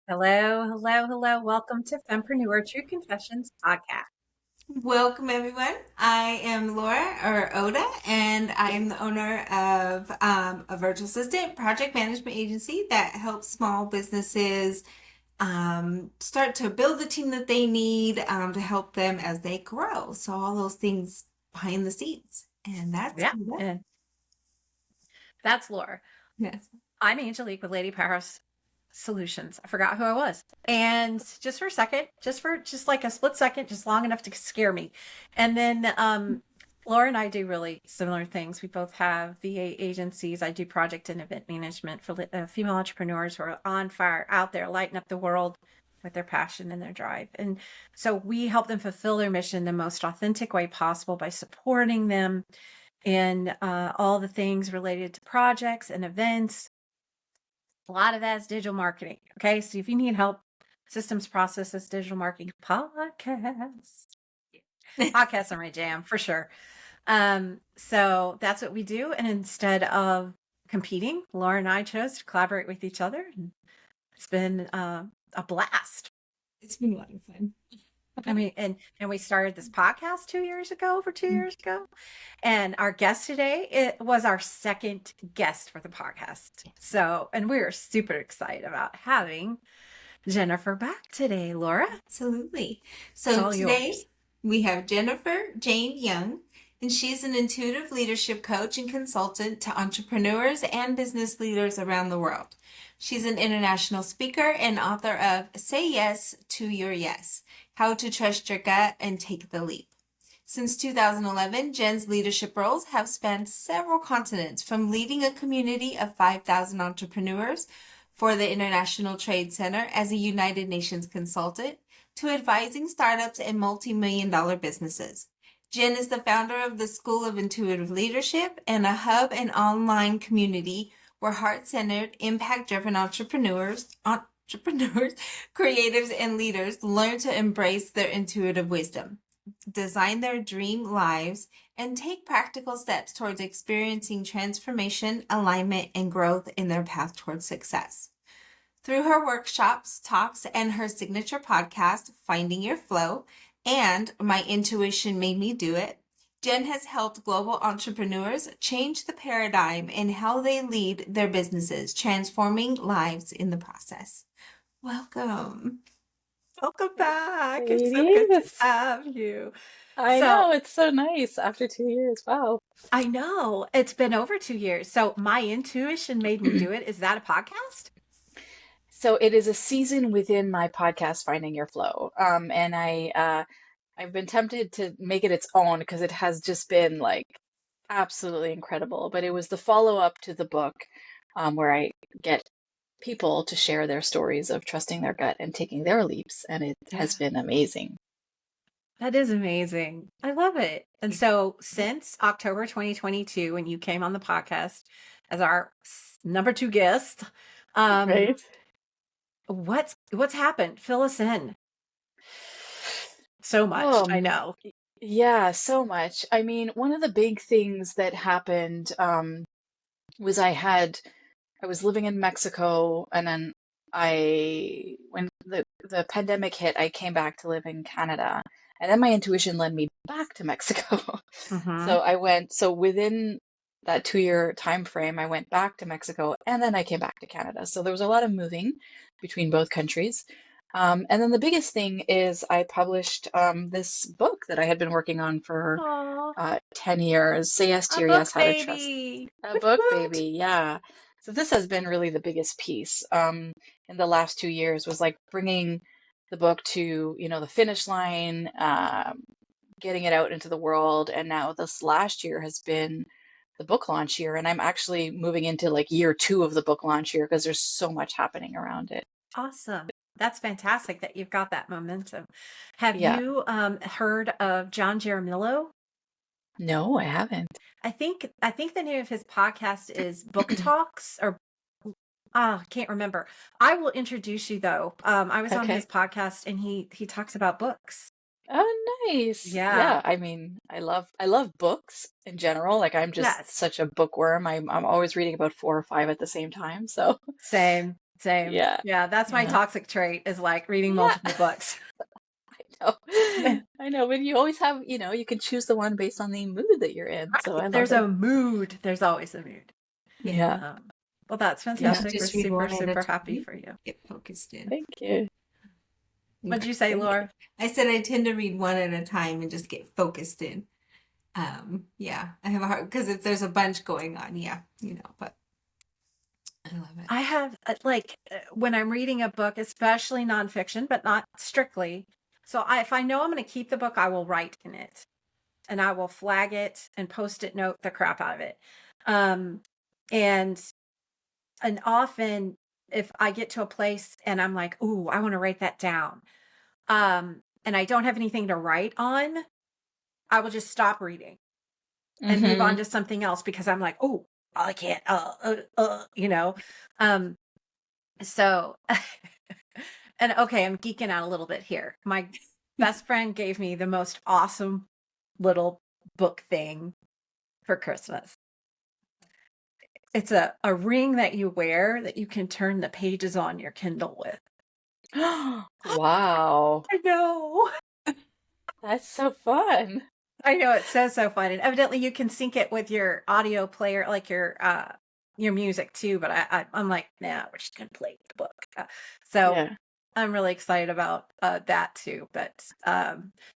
Hello, hello, hello. Welcome to Fempreneur True Confessions podcast. Welcome, everyone. I am Laura or Oda, and I am the owner of a virtual assistant project management agency that helps small businesses start to build the team that they need to help them as they grow. So, all those things behind the scenes. And that's Yeah, Oda. and that's Laura. Yes. I'm Angelique with Lady Powerhouse Solutions. I forgot who I was. And just for a second, just like a split second, just long enough to scare me. And then Laura and I do really similar things. We both have VA agencies. I do project and event management for female entrepreneurs who are on fire out there, lighting up the world with their passion and their drive. And so we help them fulfill their mission the most authentic way possible by supporting them in all the things related to projects and events. A lot of that is digital marketing. Okay. So if you need help, systems, processes, digital marketing, podcasts are my jam for sure. So that's what we do. And instead of competing, Laura and I chose to collaborate with each other. And it's been a blast. It's been a lot of fun. I mean, and we started this podcast 2 years ago, over 2 years ago. And our guest today, it was our second guest for the podcast. So, and we are super excited about having Jennifer back today, Laura. Absolutely. It's So all today yours. we have Jennifer Jane Young, and she's an intuitive leadership coach and consultant to entrepreneurs and business leaders around the world. She's an international speaker and author of Say Yes to Your Yes: How to Trust Your Gut and Take the Leap. Since 2011, Jen's leadership roles have spanned several continents, from leading a community of 5,000 entrepreneurs for the International Trade Center as a United Nations consultant to advising startups and multi-million-dollar businesses. Jen is the founder of the School of Intuitive Leadership and a hub and online community where heart-centered, impact-driven entrepreneurs, creatives, and leaders learn to embrace their intuitive wisdom, design their dream lives, and take practical steps towards experiencing transformation, alignment, and growth in their path towards success. Through her workshops, talks, and her signature podcast, Finding Your Flow, and My Intuition Made Me Do It, Jen has helped global entrepreneurs change the paradigm in how they lead their businesses, transforming lives in the process. Welcome. Welcome back. It's so good to Ladies, have you. I So know it's so nice after 2 years. Wow. I know it's been over 2 years. So my intuition made me do it. Is that a podcast? So it is a season within my podcast, Finding Your Flow. And I've been tempted to make it its own because it has just been like absolutely incredible. But it was the follow-up to the book, where I get people to share their stories of trusting their gut and taking their leaps, and it Yeah. has been amazing. That is amazing. I love it. And so since October 2022, when you came on the podcast as our number 2 guest, um, Right? what's happened? Fill us in. So much, I Oh, know. yeah, so much. I mean, one of the big things that happened was I was living in Mexico, and then when the pandemic hit, I came back to live in Canada, and then my intuition led me back to Mexico. Mhm. So within that 2 year time frame, I went back to Mexico, and then I came back to Canada. So there was a lot of moving between both countries. And then the biggest thing is I published this book that I had been working on for Aw, 10 years, Say Yes to a Your book Yes, How to Trust baby. a Woot book, woot. baby. Yeah. So this has been really the biggest piece in the last 2 years, was like bringing the book to, the finish line, getting it out into the world. And now this last year has been the book launch year. And I'm actually moving into like year 2 of the book launch year because there's so much happening around it. Awesome. That's fantastic that you've got that momentum. Have Yeah. you heard of John Jaramillo? No, I haven't. I think the name of his podcast is Book Talks, or I can't remember. I will introduce you though. I was on his Okay. podcast and he talks about books. Oh, nice. Yeah. Yeah, I mean, I love books in general. Like I'm just Yes. such a bookworm. I'm always reading about 4 or 5 at the same time. So Same. Same. Yeah. Yeah, that's my Yeah. toxic trait is like reading Yeah. multiple books. I know. I know, but you always have, you can choose the one based on the mood that you're in. So Right. I love There's it. a mood. There's always a mood. Yeah. Well, that's Yeah, Yeah. fantastic. We're just read super, one at a super happy time. for you. Get focused in. Thank you. What'd you say, Thank you. Laura? I said I tend to read one at a time and just get focused in. Yeah, I have a hard because if there's a bunch going on, yeah, but I love it. I have when I'm reading a book, especially nonfiction, but not strictly. So if I know I'm going to keep the book, I will write in it, and I will flag it and post-it note the crap out of it. Um, and and often if I get to a place and I'm like, "Ooh, I want to write that down," and I don't have anything to write on, I will just stop reading and move on Mm-hmm. to something else because I'm like, "Oh, I can't." Um, So, and okay, I'm geeking out a little bit here. My best friend gave me the most awesome little book thing for Christmas. It's a ring that you wear that you can turn the pages on your Kindle with. Wow. I know. That's so fun. I know it says so fun. And evidently you can sync it with your audio player, like your music too, but I'm like, nah, we're just gonna play the book. So Yeah. I'm really excited about that too. But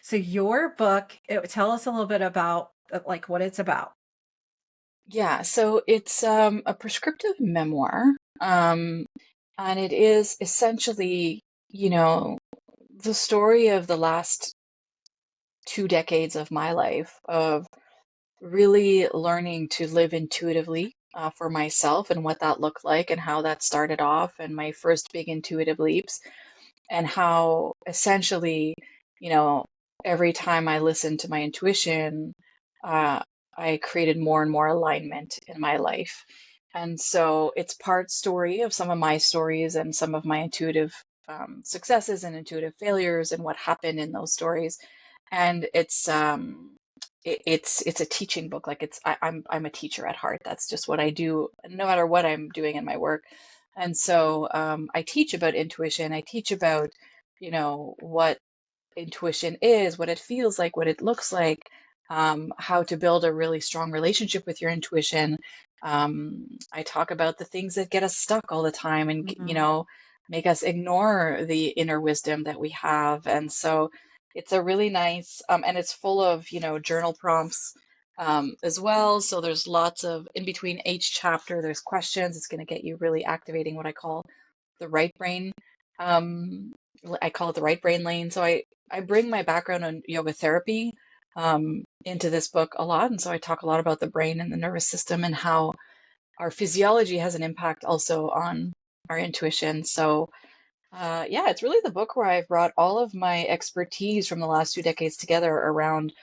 so your book, tell us a little bit about like what it's about. Yeah. So it's a prescriptive memoir. Um, and it is essentially, you know, the story of the last 2 decades of my life of really learning to live intuitively for myself and what that looked like and how that started off and my first big intuitive leaps and how essentially, you know, every time I listened to my intuition, uh, I created more and more alignment in my life. And so it's part story of some of my stories and some of my intuitive successes and intuitive failures and what happened in those stories. And it's a teaching book. Like I'm a teacher at heart. That's just what I do, no matter what I'm doing in my work. And so I teach about intuition. I teach about, what intuition is, what it feels like, what it looks like, how to build a really strong relationship with your intuition. I talk about the things that get us stuck all the time and, Mhm. make us ignore the inner wisdom that we have. And so it's a really nice, and it's full of, journal prompts as well. So there's lots of, in between each chapter, there's questions. It's going to get you really activating what I call the right brain. Um, I call it the right brain lane. So I bring my background on yoga therapy into this book a lot. And so I talk a lot about the brain and the nervous system and how our physiology has an impact also on our intuition. So, yeah, it's really the book where I've brought all of my expertise from the last 2 decades together around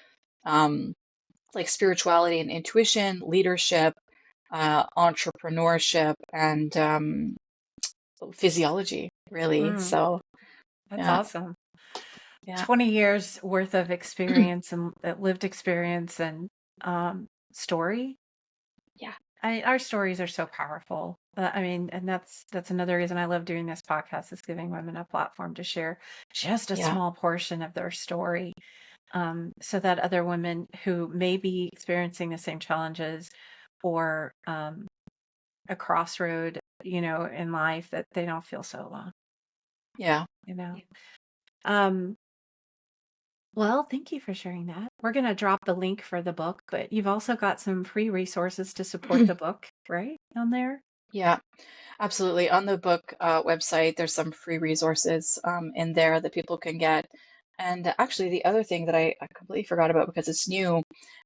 um, like spirituality and intuition, leadership, entrepreneurship, and physiology, really. Mm, So, that's yeah, awesome. yeah, 20 years worth of experience and lived experience and story. yeah, Our stories are so powerful. I mean, and that's another reason I love doing this podcast is giving women a platform to share just a yeah, small portion of their story, so that other women who may be experiencing the same challenges or a crossroad, in life, that they don't feel so alone. yeah. You know. Um, well, thank you for sharing that. We're going to drop the link for the book, but you've also got some free resources to support the book, right? On there. Yeah, absolutely. On the book website, there's some free resources in there that people can get. And actually, the other thing that I completely forgot about because it's new,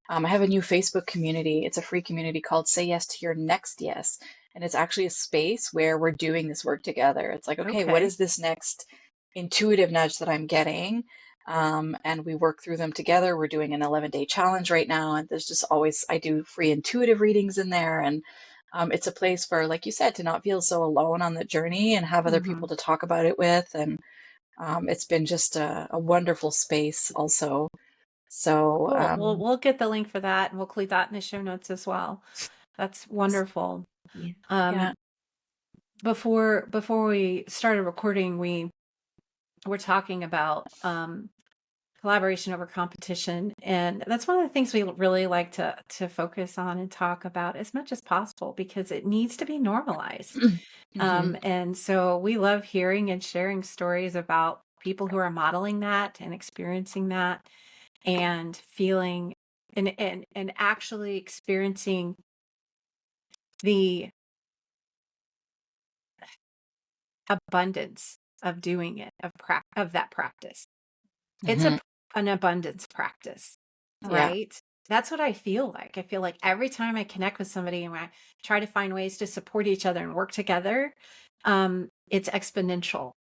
I have a new Facebook community. It's a free community called Say Yes to Your Next Yes. And it's actually a space where we're doing this work together. It's like, okay, what Okay. is this next intuitive nudge that I'm getting? And we work through them together. We're doing an 11-day challenge right now. And there's just always, I do free intuitive readings in there. And it's a place for, like you said, to not feel so alone on the journey and have other Hmm. people to talk about it with. And it's been just a wonderful space also. So, Cool. We'll get the link for that and we'll include that in the show notes as well. That's wonderful. Yeah. yeah, Um, before we started recording, we were talking about collaboration over competition, and that's one of the things we really like to focus on and talk about as much as possible, because it needs to be normalized. Hmm. And so we love hearing and sharing stories about people who are modeling that and experiencing that, and feeling and actually experiencing the abundance of doing it, of that practice. It's Hmm. an abundance practice, Yeah, right? That's what I feel like. I feel like every time I connect with somebody and I try to find ways to support each other and work together, it's exponential.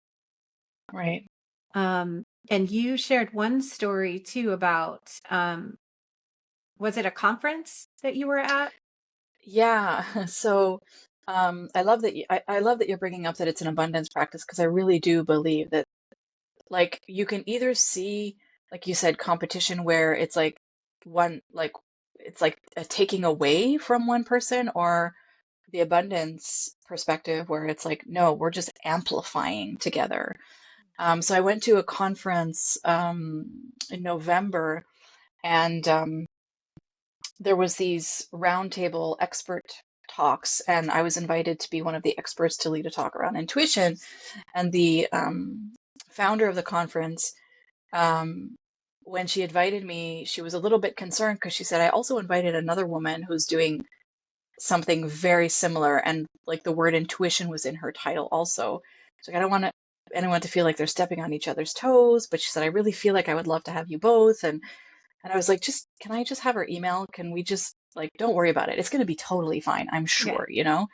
right. And you shared one story too about, was it a conference that you were at? Yeah. So I love that I love that you're bringing up that it's an abundance practice, because I really do believe that, like, you can either see, like you said, competition where it's like one, like it's like a taking away from one person, or the abundance perspective where it's like, no, we're just amplifying together. So I went to a conference in November, and there was these roundtable expert talks, and I was invited to be one of the experts to lead a talk around intuition. And the founder of the conference, um, when she invited me, she was a little bit concerned, because she said, I also invited another woman who's doing something very similar, and like the word intuition was in her title also. So I don't want anyone to feel like they're stepping on each other's toes, but she said, I really feel like I would love to have you both. And I was like, just, can I just have her email? Can we just, like, don't worry about it. It's going to be totally fine, I'm Yeah. sure, you know?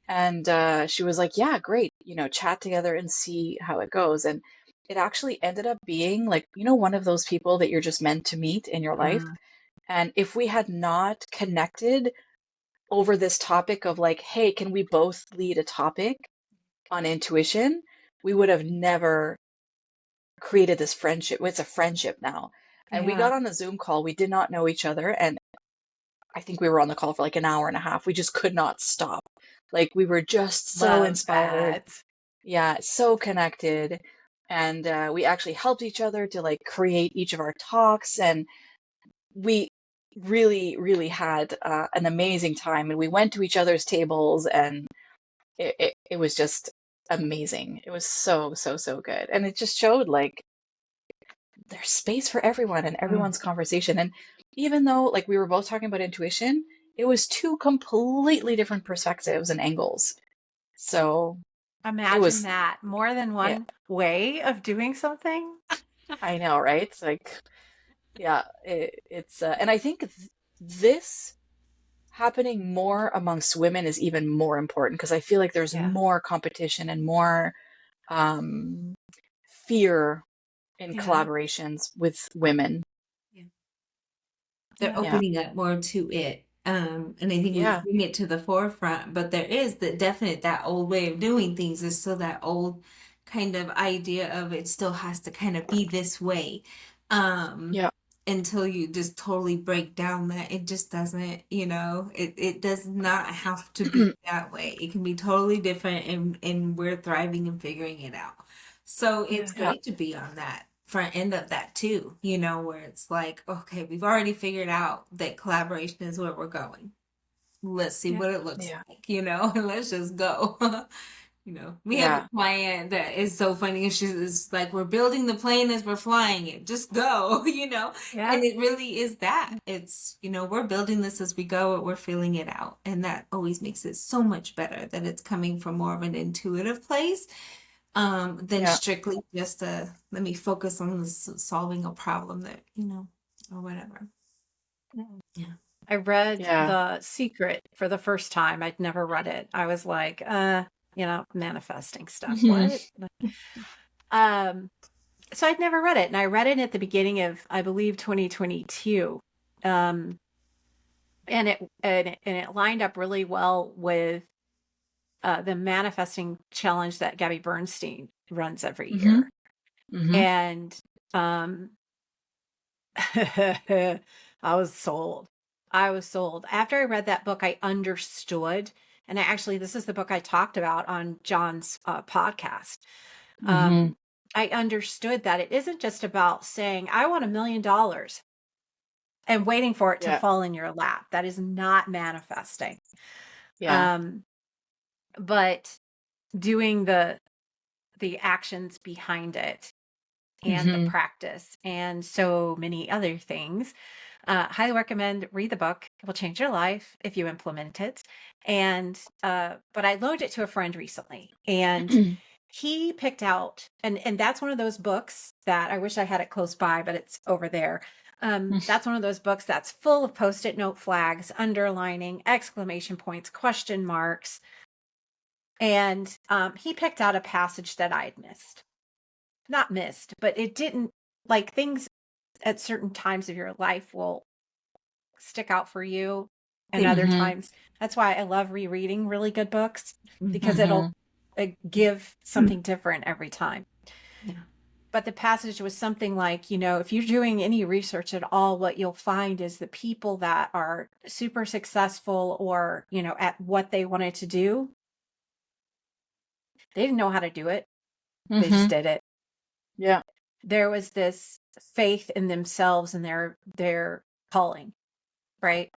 And she was like, yeah, great, chat together and see how it goes. And it actually ended up being like, one of those people that you're just meant to meet in your life. Mm, And if we had not connected over this topic of like, hey, can we both lead a topic on intuition, we would have never created this friendship. It's a friendship now. And we yeah. got on a Zoom call. We did not know each other. And I think we were on the call for like an hour and a half. We just could not stop. Like, we were just so Love inspired. that. Yeah, so connected. And we actually helped each other to like create each of our talks. And we really, really had an amazing time. And we went to each other's tables, and it was just amazing. It was so, so, so good. And it just showed like there's space for everyone and Mm. everyone's conversation. And even though like we were both talking about intuition, it was two completely different perspectives and angles. So it Imagine was, that. More than yeah, one way of doing something. I know, right? It's like, yeah, and I think this happening more amongst women is even more important, because I feel like there's Yeah. more competition and more um, fear in Yeah. collaborations with women. Yeah. They're Yeah. Yeah, opening up more to it. And I think we yeah, bring it to the forefront, but there is the definite that old way of doing things is still that old kind of idea of it still has to kind of be this way. Um, yeah, until you just totally break down that it just doesn't, it does not have to be that way. It can be totally different, and we're thriving and figuring it out. So Yeah. it's yeah, great to be on that front end of that too, where it's like, okay, we've already figured out that collaboration is where we're going. Let's see Yeah. what it looks yeah, like, and let's just go. We have a yeah, client that is so funny. She's like, we're building the plane as we're flying it. Just go, Yeah. And it really is that. It's, we're building this as we go, we're feeling it out. And that always makes it so much better that it's coming from more of an intuitive place, than yeah. strictly just let me focus on solving a problem that, or whatever. Mm. Yeah. I read Yeah. The Secret for the first time. I'd never read it. I was like, manifesting stuff. Mhm. What? Um, so I'd never read it. And I read it at the beginning of, I believe, 2022. Um, and it lined up really well with the manifesting challenge that Gabby Bernstein runs every Mhm. year. Mhm. And um, I was sold. I was sold. After I read that book, I understood and actually, this is the book I talked about on John's podcast. Hmm. I understood that it isn't just about saying, I want $1 million and waiting for it to Yeah. fall in your lap. That is not manifesting. Yeah. Um, but doing the actions behind it and the Hmm. practice and so many other things. Highly recommend read the book. It will change your life if you implement it. And but I loaned it to a friend recently, and he picked out, and that's one of those books that I wish I had it close by, but it's over there. That's one of those books that's full of post-it note flags, underlining, exclamation points, question marks. And he picked out a passage that I'd missed. Not missed, but it didn't, like, things at certain times of your life will stick out for you, and They, other Hmm. times, that's why I love rereading really good books, because Mhm. it'll Hmm. give something different every time. Yeah. But the passage was something like, if you're doing any research at all, what you'll find is the people that are super successful, or, at what they wanted to do, they didn't know how to do it. They just Hmm. did it. Yeah. There was this faith in themselves and their calling, right?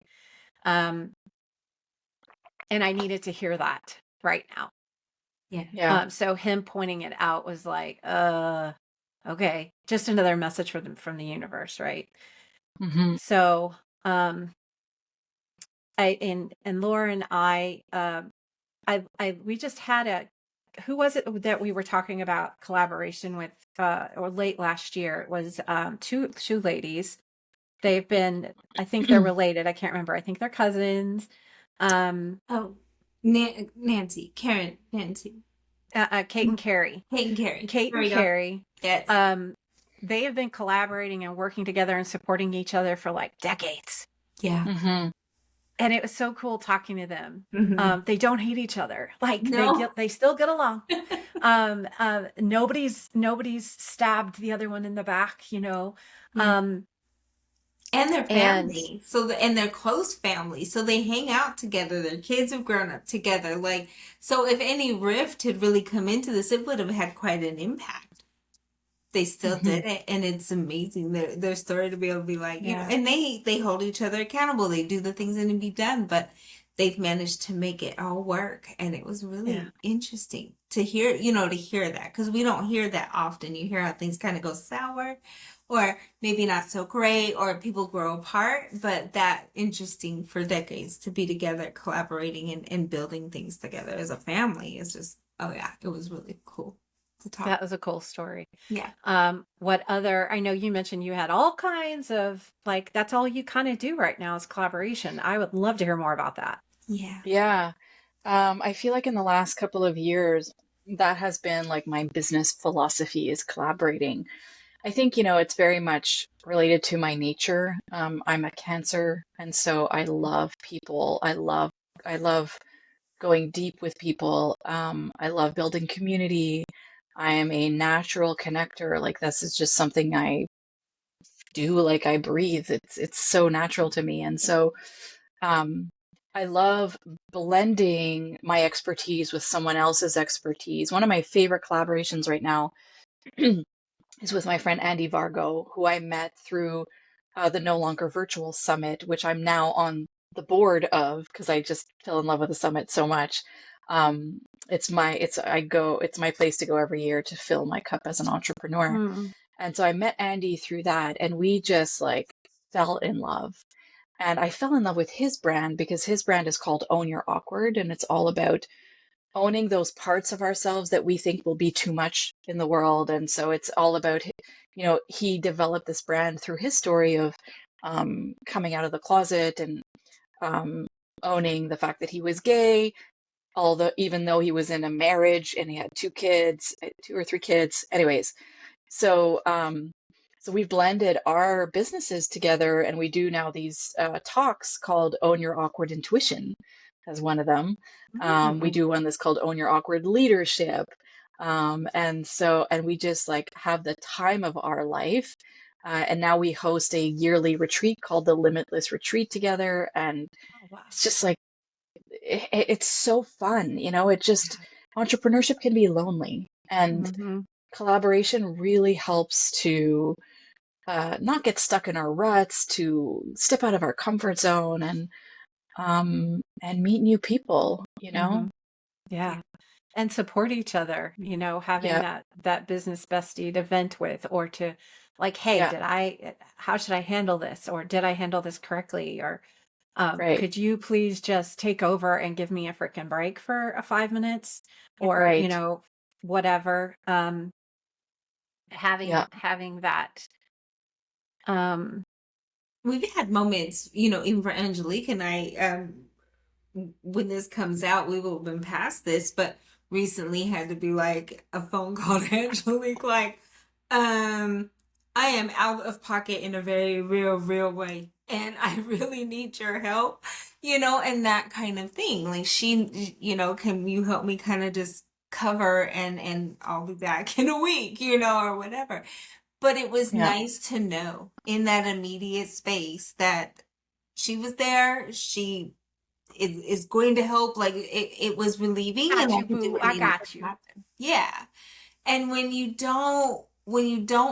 Um, and I needed to hear that right now. Yeah. Yeah. So him pointing it out was like, okay, just another message from the universe, right? Hmm. So, and Laura and we just had who was it that we were talking about collaboration with, or late last year? It was two ladies. They've been, I think they're related. I can't remember. I think they're cousins. Um, Oh, Nancy, Karen, Nancy, Kate and Carrie. Kate and Carrie. Kate There and we go. Carrie. Yes. Um, they have been collaborating and working together and supporting each other for like decades. Yeah. Hmm. And it was so cool talking to them. Hmm. They don't hate each other. Like No. they still get along. Nobody's stabbed the other one in the back. Yeah. Um, And their and family. And their close family. So they hang out together. Their kids have grown up together. Like, so if any rift had really come into this, it would have had quite an impact. They still Hmm. did it, and it's amazing their story to be able to be like, yeah, and they hold each other accountable. They do the things that need to be done, but they've managed to make it all work, and it was yeah, really interesting to hear, to hear that, because we don't hear that often. You hear how things kind of go sour, or maybe not so great, or people grow apart, but that interesting for decades to be together, collaborating and building things together as a family is just, oh yeah, it was really cool to talk. that was a cool story. Yeah. What other, I know you mentioned you had all kinds of, like, that's all you kind of do right now is collaboration. I would love to hear more about that. Yeah. Yeah. I feel like in the last couple of years, that has been like my business philosophy is collaborating. I think, it's very much related to my nature. I'm a Cancer, and so I love people. I love going deep with people. I love building community. I am a natural connector. Like this is just something I do, like I breathe. It's so natural to me. And so um, I love blending my expertise with someone else's expertise. One of my favorite collaborations right now is with my friend Andy Vargo, who I met through the No Longer Virtual Summit, which I'm now on the board of because I just fell in love with the summit so much. It's my place to go every year to fill my cup as an entrepreneur. Mm. And so I met Andy through that, and we just like fell in love. And I fell in love with his brand because his brand is called Own Your Awkward, and it's all about owning those parts of ourselves that we think will be too much in the world. And so it's all about, he developed this brand through his story of coming out of the closet and um, owning the fact that he was gay, although even though he was in a marriage and he had two kids, two or three kids. Anyways, so we've blended our businesses together, and we do now these talks called Own Your Awkward Intuition as one of them. We Mm. do one that's called Own Your Awkward Leadership. And we just like have the time of our life. And now we host a yearly retreat called the Limitless Retreat together. And Oh, wow. it's just like it's so fun, it just, entrepreneurship can be lonely, and Mm-hmm. collaboration really helps to not get stuck in our ruts, to step out of our comfort zone, and meet new people, Mm-hmm. Yeah. And support each other, having Yeah, that business bestie to vent with, or to like, hey, yeah, how should I handle this? Or did I handle this correctly? Or right, could you please just take over and give me a freaking break for 5 minutes? Or, right, whatever. yeah, Having that, um, We've had moments, even for Angelique and I, when this comes out, we will have been past this, but recently had to be like a phone call to Angelique, like, um, I am out of pocket in a very real way, and I really need your help, and that kind of thing. Like she, can you help me kind of just cover and I'll be back in a week, or whatever. But it was yeah. nice to know in that immediate space that she was there. She is going to help. Like it was relieving, and got I you, could do boo. what I needed got to you. happen. Yeah. And when you don't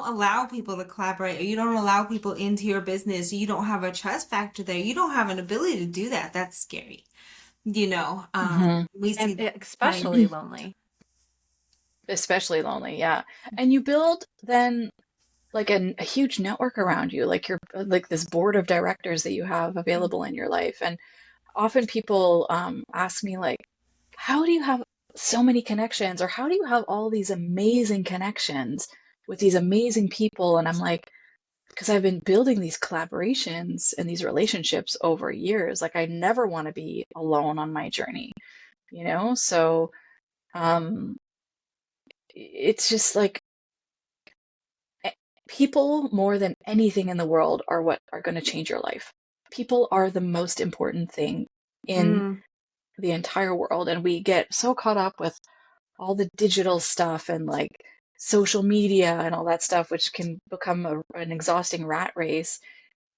allow people to collaborate, or you don't allow people into your business, you don't have a trust factor there, you don't have an ability to do that. That's scary. Hmm. We And see that time. especially lonely. Especially lonely, yeah. And you build then like a huge network around you, like you're like this board of directors that you have available in your life. And often people ask me like, how do you have so many connections, or how do you have all these amazing connections with these amazing people? And I'm like, because I've been building these collaborations and these relationships over years. Like I never want to be alone on my journey. So um, it's just like eh, people more than anything in the world are what are going to change your life. People are the most important thing in Mm, the entire world, and we get so caught up with all the digital stuff and like social media and all that stuff, which can become an exhausting rat race.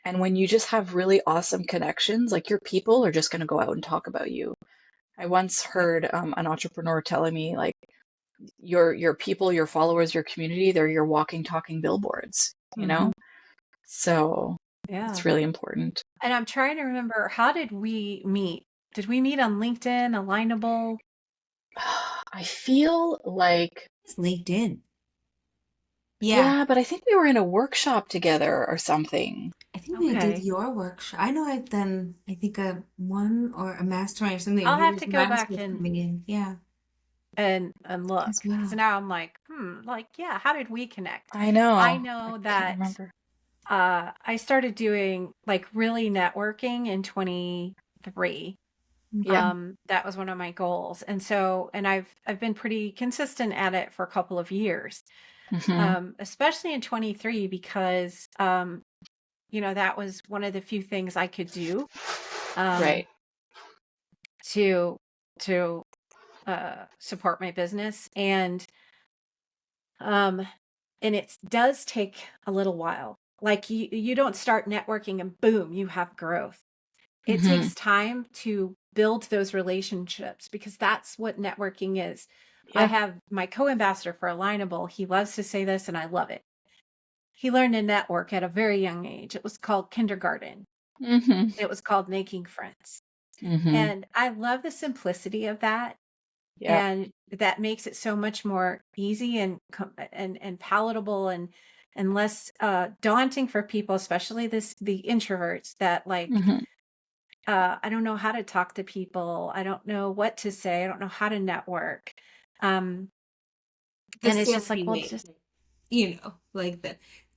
And when you just have really awesome connections, like your people are just going to go out and talk about you. I once yeah. heard an entrepreneur telling me like your people, your followers, your community, they're your walking, talking billboards, you Hmm. know? So Yeah. it's really important. And I'm trying to remember, how did we meet? Did we meet on LinkedIn, Alignable? I feel like, It's LinkedIn. Yeah. yeah, but I think we were in a workshop together or something. I think we did Okay. your workshop. I know I've done, I think, a one or a mastermind or something. I'll There have was to go back manuscripts and coming in. Yeah, look, as because well. now I'm like, like, yeah, how did we connect? I I know. I know can't that remember. I started doing like really networking in 23. Yeah. That was one of my goals. And so, and I've been pretty consistent at it for a couple of years. Hmm. Especially in 23, because that was one of the few things I could do um Right. to to support my business. Um and it does take a little while. Like you don't start networking and boom, you have growth. It Hmm. takes time to build those relationships, because that's what networking is. I Yeah. have my co-ambassador for Alignable. He loves to say this and I love it. He learned to network at a very young age. It was called kindergarten. Hmm. It was called making friends. Hmm. And I love the simplicity of that. Yeah. And that makes it so much more easy and palatable, and less daunting for people, especially the introverts that like, Hmm. I don't know how to talk to people. I don't know what to say. I don't know how to network. Um, The and it's just like, salesy well, way, just like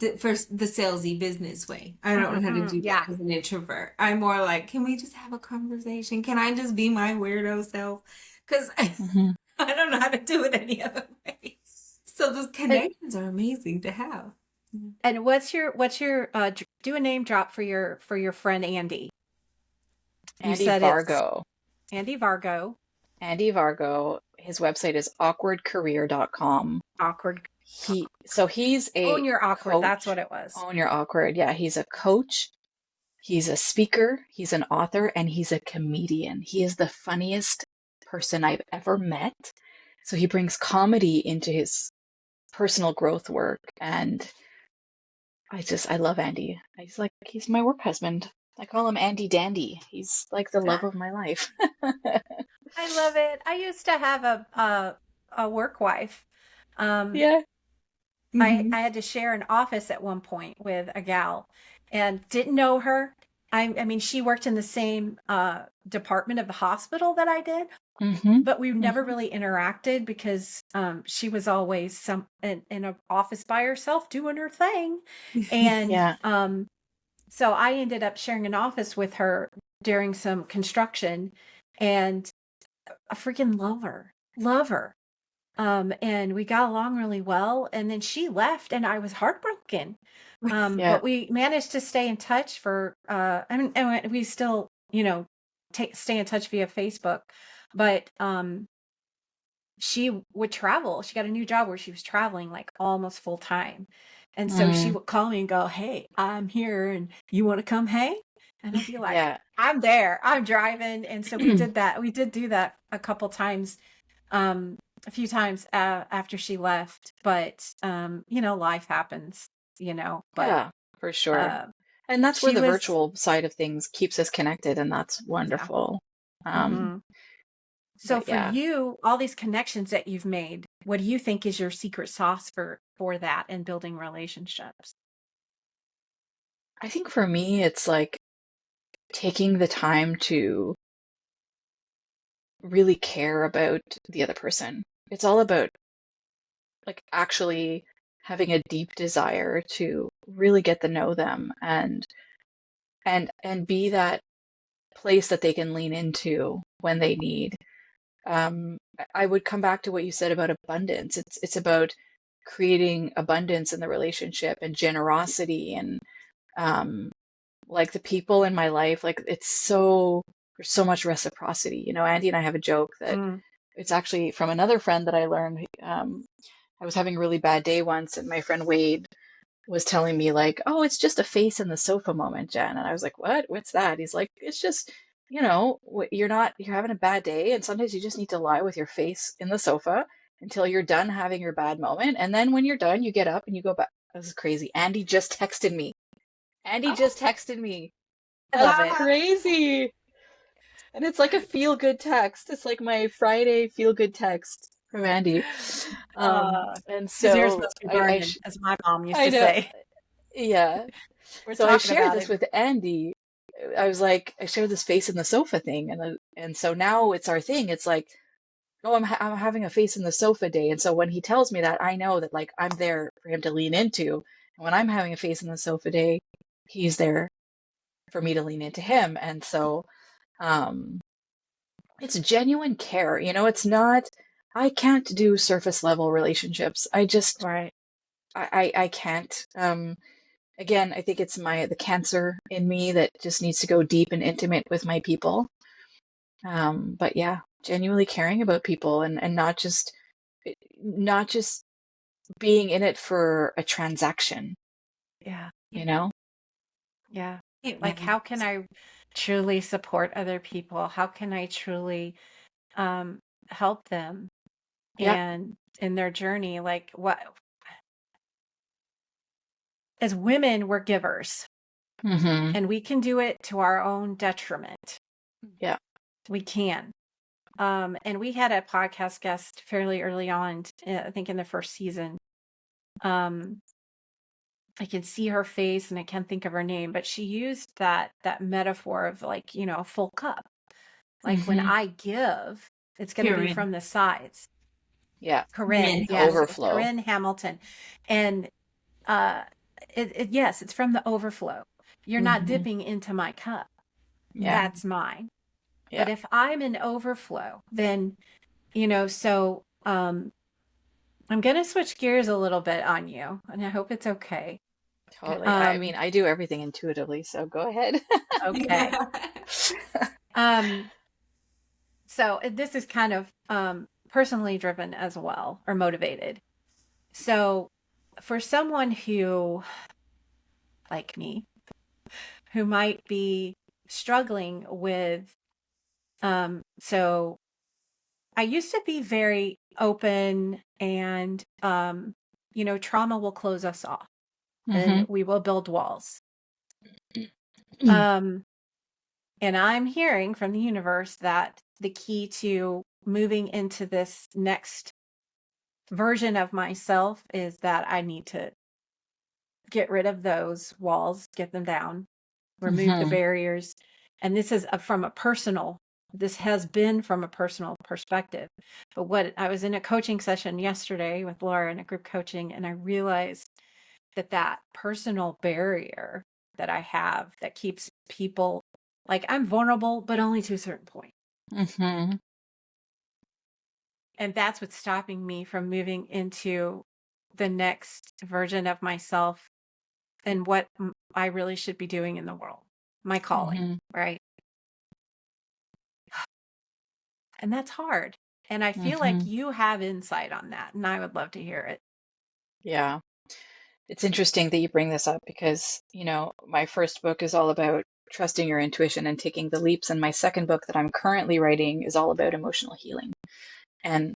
the first the salesy business way. I don't know how to do yeah. that as an introvert. I'm more like, can we just have a conversation? Can I just be my weirdo self? Because Hmm. I don't know how to do it any other way. So those And, connections are amazing to have. and what's your do a name drop for your friend Andy. You Andy said it's Vargo. Andy Vargo. Andy Vargo. His website is awkwardcareer.com. Awkward. So he's Own a your awkward. That's coach. what it was. Own your awkward. Yeah, he's a coach He's a speaker, he's an author, and he's a comedian. He is the funniest person I've ever met. So he brings comedy into his personal growth work. And I love Andy. He's my work husband. I call him Andy Dandy. He's like the love of my life. I love it. I used to have a work wife. Um, Yeah. I had to share an office at one point with a gal and didn't know her. I mean, she worked in the same department of the hospital that I did, Hmm. but we never Hmm. really interacted because she was always in an office by herself doing her thing. And Yeah. so I ended up sharing an office with her during some construction, and I freaking love her. Love her. And we got along really well. And then she left, and I was heartbroken. Yeah. But we managed to stay in touch for, I mean, and we still, stay in touch via Facebook. But she would travel. She got a new job where she was traveling like almost full time. And so she Mm. would call me and go, "Hey, I'm here and you want to come hang?" And I'd be like, Yeah. "I'm there. I'm driving." And so we did that. We did do that a couple times, um, a few times after she left. But, life happens, but Yeah, for sure. uh, And that's where she the was, virtual side of things keeps us connected, and that's yeah. wonderful. Um, Hmm. So but for yeah, you, all these connections that you've made, what do you think is your secret sauce for that and building relationships? I think for me, it's like taking the time to really care about the other person. It's all about like actually having a deep desire to really get to know them and be that place that they can lean into when they need. I would come back to what you said about abundance. It's about creating abundance in the relationship and generosity and um, like the people in my life, like there's so much reciprocity. You know, Andy and I have a joke that Mm. it's actually from another friend that I learned. I was having a really bad day once, and my friend Wade was telling me like, "Oh, it's just a face in the sofa moment, Jen." And I was like, "What? What's that?" He's like, "It's just, you're having a bad day, and sometimes you just need to lie with your face in the sofa until you're done having your bad moment, and then when you're done, you get up and you go back." This is crazy. Andy just texted me. Andy just Oh, texted me. I love That's it. wow. crazy. And it's like a feel good text. It's like my Friday feel good text from Andy. And His ears so must be burning, as my mom used I to know, say. yeah. We're So I talking shared about this him. with Andy. I was like, I shared this face in the sofa thing, and so now it's our thing. It's like, oh, I'm having a face in the sofa day, and so when he tells me that, I know that like I'm there for him to lean into. And when I'm having a face in the sofa day, he's there for me to lean into him. And so um, it's genuine care. You know, it's not. I can't do surface level relationships. Right. I can't. Again, I think it's the cancer in me that just needs to go deep and intimate with my people. But yeah, genuinely caring about people and not just being in it for a transaction, Yeah. you know? Yeah. Like, Amen. how can I truly support other people? How can I truly um, help them Yeah. and in their journey? Like, what, as women, we're givers, Hmm. and we can do it to our own detriment. Yeah. We can. And we had a podcast guest fairly early on, I think in the first season. Um, I can see her face and I can't think of her name, but she used that metaphor of, like, a full cup. Like, when Hmm. I give, it's going to be Karen. from the sides. Yeah. Corinne, Amen. yes, it was Overflow. Corinne Hamilton. And uh yes, it's from the overflow. You're not Hmm. dipping into my cup. Yeah. Mhm. That's mine. Yeah. But if I'm in overflow, then, so I'm going to switch gears a little bit on you, and I hope it's okay. Totally. I Um mean, I do everything intuitively, so go ahead. okay. Um so this is kind of personally driven as well, or motivated. So for someone who, like me, who might be struggling with, so I used to be very open and, trauma will close us off and Mm-hmm. we will build walls. Um, and I'm hearing from the universe that the key to moving into this next version of myself is that I need to get rid of those walls, get them down, remove the Mm-hmm. barriers. And this is this has been from a personal perspective. But what I was in a coaching session yesterday with Laura in a group coaching, and I realized that personal barrier that I have that keeps people, like, I'm vulnerable, but only to a certain point. Mm-hmm. And that's what's stopping me from moving into the next version of myself and what I really should be doing in the world, my calling, Mm-hmm. right? And that's hard. And I feel like Mm-hmm. you have insight on that, and I would love to hear it. Yeah. It's interesting that you bring this up because, my first book is all about trusting your intuition and taking the leaps, and my second book that I'm currently writing is all about emotional healing and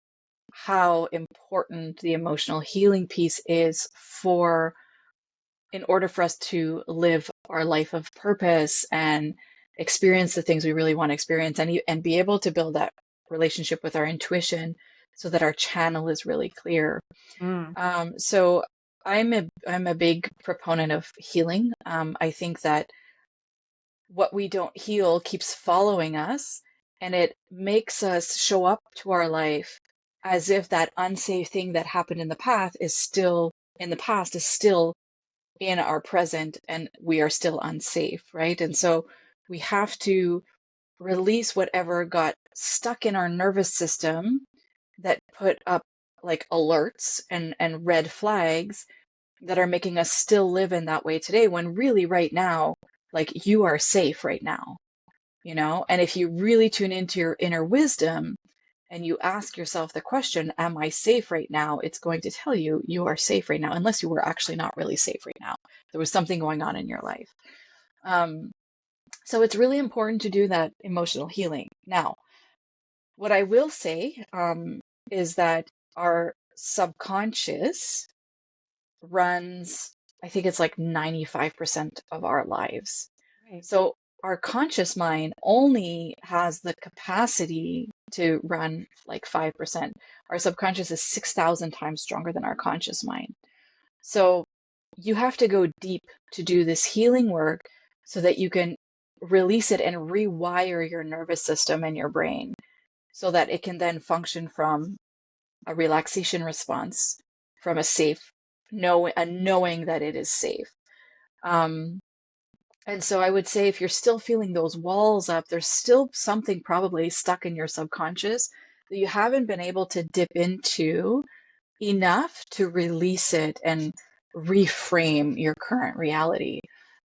how important the emotional healing piece is in order for us to live our life of purpose and experience the things we really want to experience, and be able to build that relationship with our intuition so that our channel is really clear. Mm, So I'm a big proponent of healing. I think that what we don't heal keeps following us, and it makes us show up to our life as if that unsafe thing that happened in the past is still in our present, and we are still unsafe, right? And so we have to release whatever got stuck in our nervous system that put up like alerts and red flags that are making us still live in that way today, when really right now, like, you are safe right now. And if you really tune into your inner wisdom and you ask yourself the question, am I safe right now? It's going to tell you you are safe right now, unless you were actually not really safe right now. There was something going on in your life. Um, so it's really important to do that emotional healing. Now, what I will say is that our subconscious runs, I think it's like 95% of our lives. right. So our conscious mind only has the capacity to run like 5%. Our subconscious is 6,000 times stronger than our conscious mind. So you have to go deep to do this healing work so that you can release it and rewire your nervous system and your brain so that it can then function from a relaxation response, from a safe, knowing that it is safe. Um, and so I would say if you're still feeling those walls up, there's still something probably stuck in your subconscious that you haven't been able to dip into enough to release it and reframe your current reality.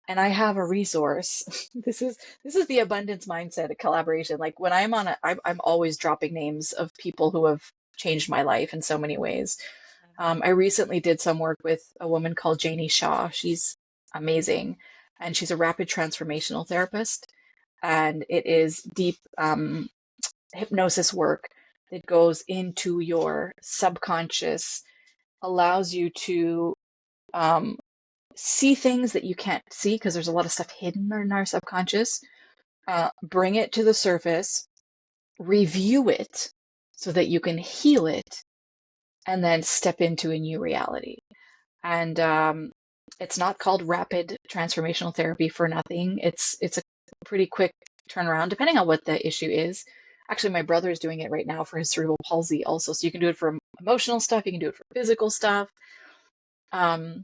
And I have a resource. This is the abundance mindset collaboration. Like when I'm always dropping names of people who have changed my life in so many ways. Love that. I recently did some work with a woman called Janie Shaw. She's amazing, and she's a rapid transformational therapist. And it is deep hypnosis work that goes into your subconscious, allows you to um, see things that you can't see because there's a lot of stuff hidden in our subconscious, bring it to the surface, review it so that you can heal it, and then step into a new reality. And it's not called rapid transformational therapy for nothing. It's a pretty quick turnaround, depending on what the issue is. Actually, my brother is doing it right now for his cerebral palsy also. So you can do it for emotional stuff, you can do it for physical stuff. Um,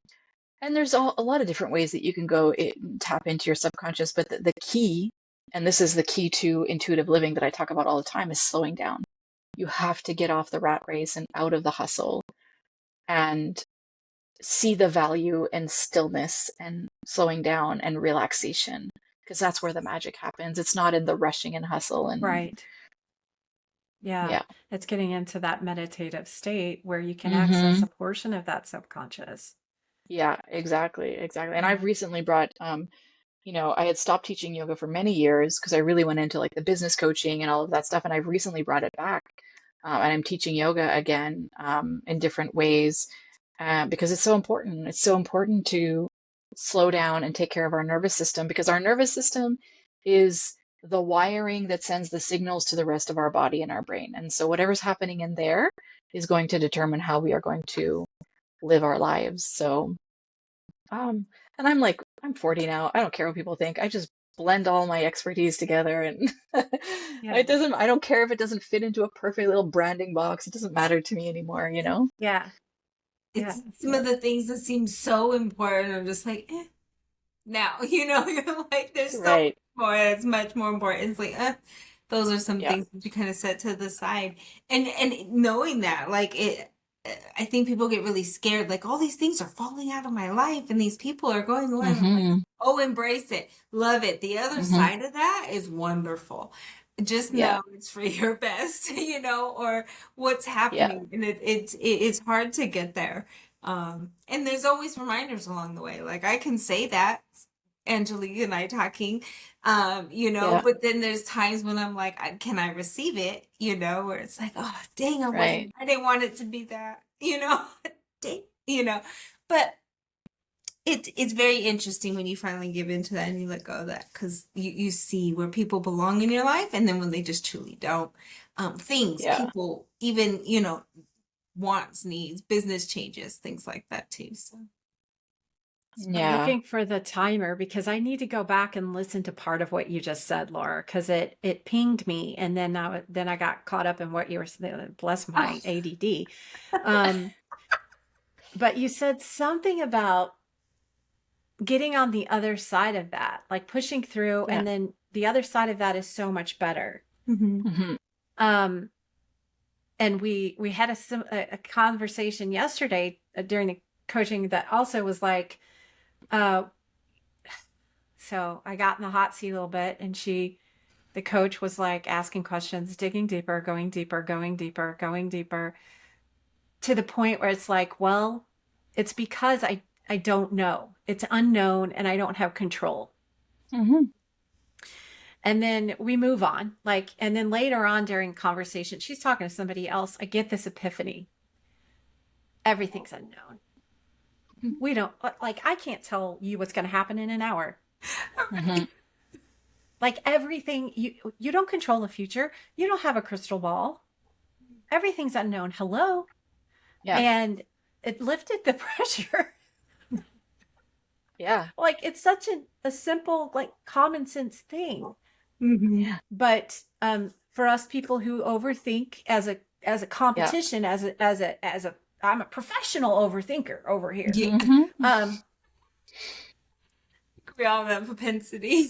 and there's a lot of different ways that you can go tap into your subconscious. But the key, and this is the key to intuitive living that I talk about all the time, is slowing down. You have to get off the rat race and out of the hustle and see the value in stillness and slowing down and relaxation, because that's where the magic happens. It's not in the rushing and hustle. And Right. Yeah. yeah. It's getting into that meditative state where you can access Hmm. a portion of that subconscious. Yeah, exactly, exactly. And I've Yeah. recently brought I had stopped teaching yoga for many years because I really went into like the business coaching and all of that stuff. And I've recently brought it back. And I'm teaching yoga again in different ways because it's so important. It's so important to slow down and take care of our nervous system because our nervous system is the wiring that sends the signals to the rest of our body and our brain. And so whatever's happening in there is going to determine how we are going to live our lives. So, and I'm 40 now. I don't care what people think. I just blend all my expertise together and Yeah. I don't care if it doesn't fit into a perfect little branding box. It doesn't matter to me anymore, you know? Yeah. Yeah. It's some Yeah. of the things that seem so important. I'm just like, now, you're like, there's so much Right. more. It's much more important. It's like, those are some Yeah. things that you kind of set to the side. And knowing that, like I think people get really scared, like all these things are falling out of my life and these people are going away. And I'm like, Mm-hmm. oh, embrace it. Love it. The other Mm-hmm. side of that is wonderful. Just Yeah. know it's for your best, or what's Yeah. happening. And it's hard to get there. And there's always reminders along the way. Like I can say that, Angelique and I talking, Yeah. but then there's times when I'm like, can I receive it? Where it's like, oh, dang, Right. I didn't want it to be that, dang, but it's very interesting when you finally give into that and you let go of that because you see where people belong in your life and then when they just truly don't. Things, Yeah. people, even, wants, needs, business changes, things like that too. So. I'm Yeah. looking for the timer because I need to go back and listen to part of what you just said, Laura, because it pinged me, and then I got caught up in what you were saying. Bless Oh, my ADD. Um, but you said something about getting on the other side of that, like pushing through, yeah. and then the other side of that is so much better. Mm-hmm. Mm-hmm. Um, and we had a conversation yesterday during the coaching that also was like, uh, so I got in the hot seat a little bit, and the coach was like asking questions, digging deeper, going deeper, going deeper, going deeper, to the point where it's like, well, it's because I don't know. It's unknown and I don't have control. Mm-hmm. And then we move on. And then later on during conversation, she's talking to somebody else. I get this epiphany. Everything's unknown. We don't, like, I can't tell you what's going to happen in an hour. Mm-hmm. Like everything, you don't control the future. You don't have a crystal ball. Everything's unknown. Hello. Yeah. And it lifted the pressure. Yeah. Like it's such a simple, like common sense thing. Mm-hmm. Yeah. But for us people who overthink as a Yeah. competition, as a I'm a professional overthinker over here. Yeah. Mm-hmm. Um, We all have that propensity.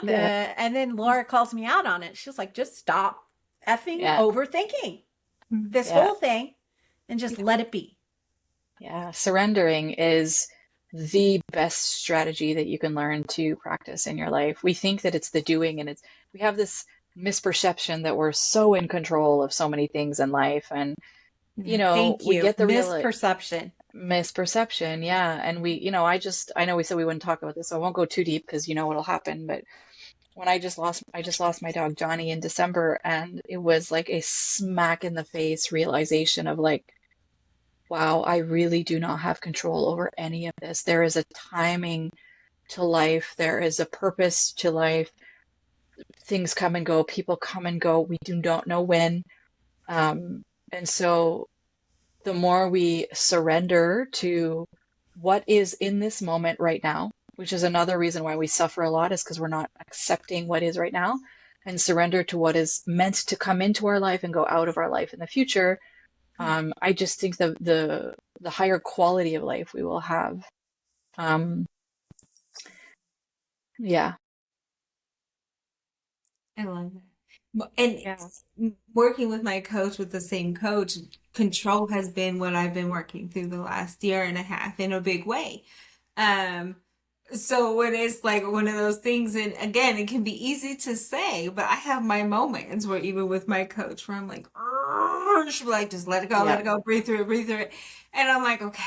Yeah. and then Laura calls me out on it. She's like, just stop effing Yeah. overthinking this Yeah. whole thing and just let it be. Yeah. Surrendering is the best strategy that you can learn to practice in your life. We think that it's the doing and we have this misperception that we're so in control of so many things in life. And, Thank we you. get the real Misperception. misperception. Yeah. And I know we said we wouldn't talk about this, so I won't go too deep because you know what'll happen. But when I just lost my dog Johnny in December, and it was like a smack in the face realization of like, wow, I really do not have control over any of this. There is a timing to life. There is a purpose to life. Things come and go. People come and go. We do not know when. And so the more we surrender to what is in this moment right now, which is another reason why we suffer a lot, is because we're not accepting what is right now, and surrender to what is meant to come into our life and go out of our life in the future. I just think the higher quality of life we will have. Um, yeah, I love that. And Yeah. working with my coach, with the same coach, control has been what I've been working through the last year and a half in a big way. Um, so when it's like one of those things, and again, it can be easy to say, but I have my moments where even with my coach, where I'm like, she'll be like, just let it yeah, go, breathe through it. And I'm like, okay,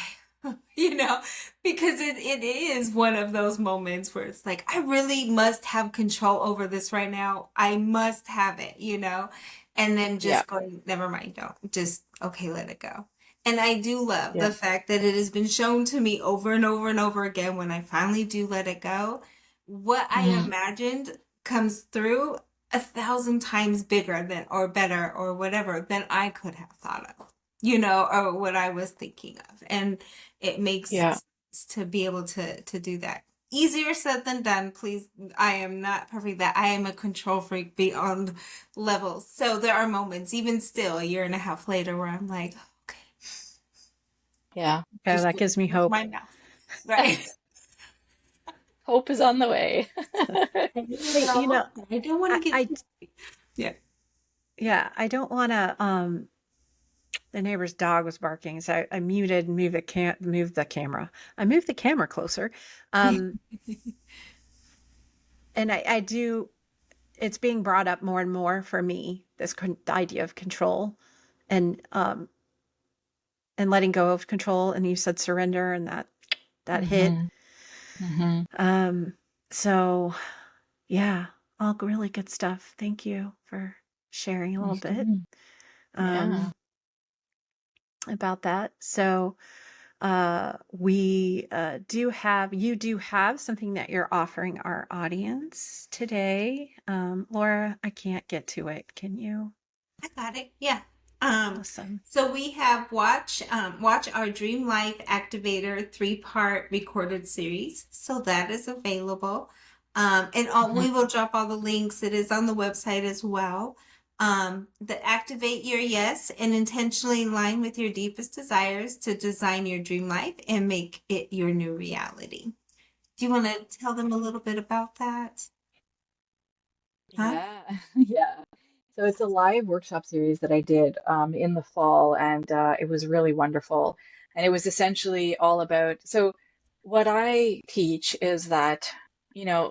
you know, because it is one of those moments where it's like, I really must have control over this right now. I must have it, you know, and then Yeah. just going, never mind, don't just, okay, let it go. And I do love Yeah. the fact that it has been shown to me over and over and over again when I finally do let it go. What I Mhm. imagined comes through 1,000 times bigger than, or better, or whatever, than I could have thought of, you know, or what I was thinking of. And it makes Yeah. sense to be able to do that. Easier said than done. Please, I am not perfect. That I am a control freak beyond levels. So there are moments, even still, a year and a half later, where I'm like, okay, Yeah. Okay, just that gives me with hope. my mouth, right? Hope is on the way. Hey, you know, I don't want to get I too, yeah. yeah, I don't want to. The neighbor's dog was barking, so I muted and moved the camera. I moved the camera closer, um, and I do. It's being brought up more and more for me. The idea of control, and letting go of control. And you said surrender, and that hit. Hmm. Hmm. Um, so yeah, all really good stuff. Thank you for sharing a little bit Hmm. um, Yeah. about that. So we you do have something that you're offering our audience today. Laura, I can't get to it. Can you? I got it. Yeah. Um, Awesome. so we have watch our Dream Life Activator 3-part recorded series. So that is available. And Hmm. we will drop all the links. It is on the website as well. That activate your yes and intentionally align with your deepest desires to design your dream life and make it your new reality. Do you want to tell them a little bit about that? Huh? Yeah. Yeah. So it's a live workshop series that I did in the fall, and it was really wonderful. And it was essentially all about, so what I teach is that,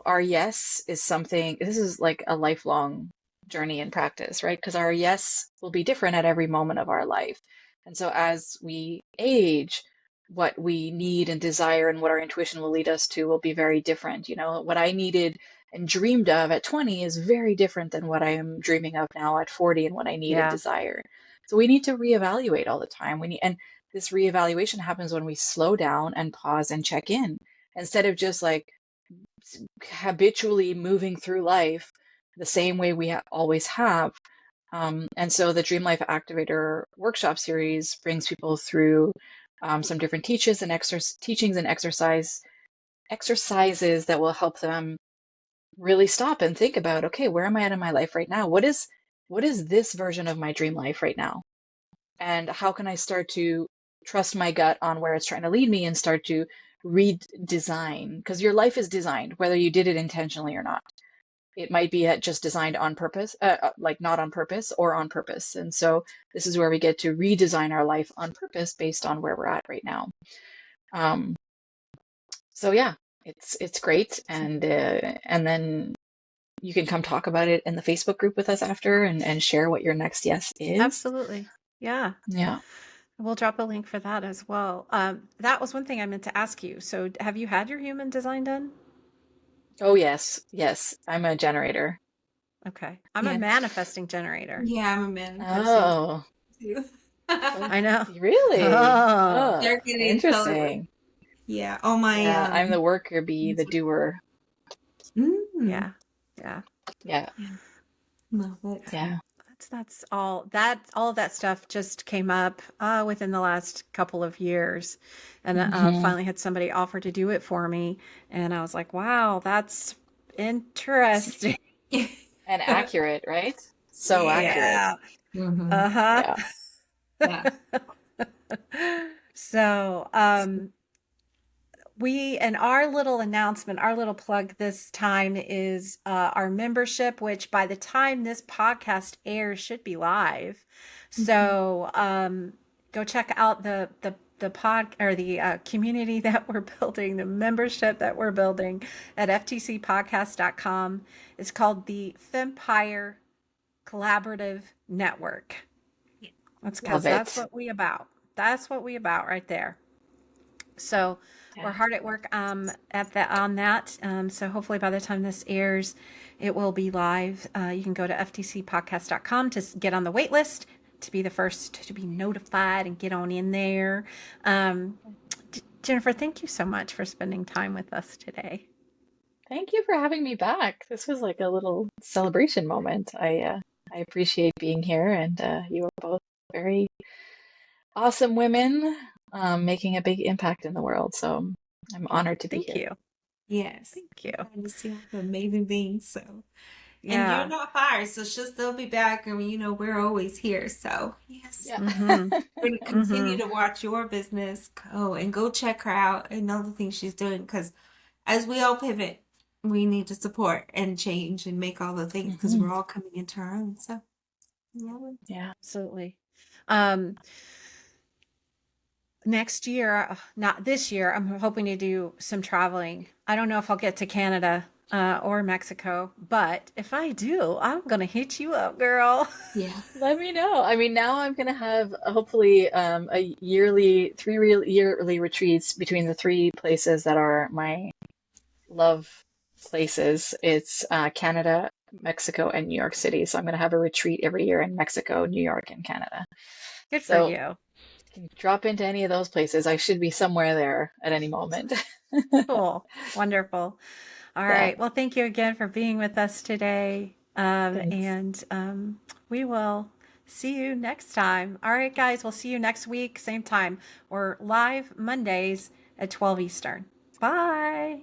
our yes is something, this is like a lifelong journey and practice, right? Because our yes will be different at every moment of our life. And so as we age, what we need and desire and what our intuition will lead us to will be very different. What I needed and dreamed of at 20 is very different than what I am dreaming of now at 40 and what I need and Yeah. desire. So we need to reevaluate all the time. And this reevaluation happens when we slow down and pause and check in instead of just like habitually moving through life the same way we always have. And so the Dream Life Activator workshop series brings people through some different teachings and exercises that will help them really stop and think about, okay, where am I at in my life right now? What is this version of my dream life right now? And how can I start to trust my gut on where it's trying to lead me and start to redesign? Because your life is designed, whether you did it intentionally or not. It might be just designed on purpose, like not on purpose or on purpose. And so this is where we get to redesign our life on purpose based on where we're at right now. Um, so yeah, it's great, and then you can come talk about it in the Facebook group with us after and share what your next yes is. Absolutely. Yeah. Yeah. We'll drop a link for that as well. That was one thing I meant to ask you. So, have you had your human design done? Oh, yes. Yes. I'm a generator. Okay. I'm a Yeah. manifesting generator. Yeah, I'm a manifesting Oh, too. oh, I know. really? Oh, Oh, They're getting so, interesting. yeah. Oh my Yeah, I'm the worker bee, the doer. mm, yeah. Yeah. Yeah. yeah, love it. Yeah. That's all of that stuff just came up within the last couple of years, and Hmm. finally had somebody offer to do it for me, and I was like, wow, that's interesting. And accurate, right? So accurate. Yeah. Hmm. Uh-huh. Yeah. Yeah. So, we and our little announcement, our little plug this time is our membership, which by the time this podcast airs should be live. Mhm. So go check out the pod or the community that we're building, the membership that we're building at ftcpodcast.com. It's called the Fempire Collaborative Network. Yeah. That's Love because that's it. what we about. That's what we about right there. So we're Yeah. hard at work at that on that. So hopefully by the time this airs, it will be live. You can go to ftcpodcast.com to get on the wait list to be the first to be notified and get on in there. Um, Jennifer, thank you so much for spending time with us today. Thank you for having me back. This was like a little celebration moment. I appreciate being here, and you are both very awesome women, making a big impact in the world. So I'm honored to be Thank here. you. Yes. Thank I'm you. glad to see all the amazing beings. So, and you're Yeah. not fired, so she'll still be back. I mean, we're always here. So, yes. Yeah. Mm-hmm. We're going to Mm-hmm. continue to watch your business go and go check her out and all the things she's doing because as we all pivot, we need to support and change and make all the things because Hmm. we're all coming into our own. So, yeah. Yeah. Absolutely. Um, Next year, not this year, I'm hoping to do some traveling. I don't know if I'll get to Canada or Mexico, but if I do, I'm gonna hit you up, girl. Yeah. Let me know. I mean, now I'm gonna have hopefully a yearly, three real yearly retreats between the three places that are my love places. It's Canada, Mexico, and New York City. So I'm gonna have a retreat every year in Mexico, New York, and Canada. Good for So you. can drop into any of those places. I should be somewhere there at any moment. Cool. Wonderful. All Yeah, right. Well, thank you again for being with us today. thanks. And we will see you next time. All right, guys. We'll see you next week, same time. We're live Mondays at 12 Eastern. Bye.